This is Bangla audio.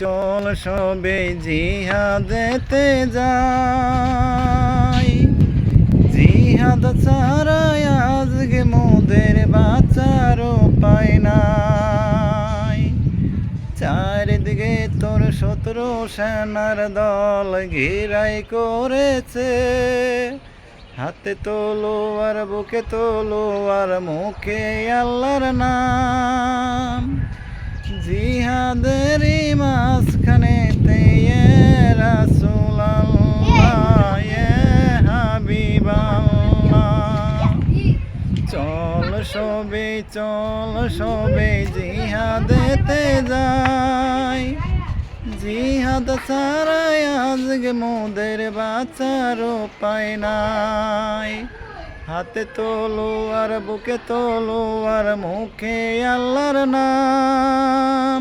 চল সবে জিহাদেতে যাই, জিহাদ ছাড়াই আজকে মোদের বাঁচার উপায় নাই। চারিদিকে তোর শত্রু সেনার দল ঘিরাই করেছে, হাতে তলোয়ার বুকে তলোয়ার মুখে আল্লাহর নাম। জিহাদেরই মাঝখানেতে ইয়ে রাসূলুল্লাহ ইয়ে হাবিবাল্লাহ। চল সবে জিহাদেতে যাই, জিহাদ ছাড়াই আজকে মোদের বাঁচার উপায় নাই। হাতে তলোয়ার বুকে তলোয়ার মুখে আল্লাহর নাম।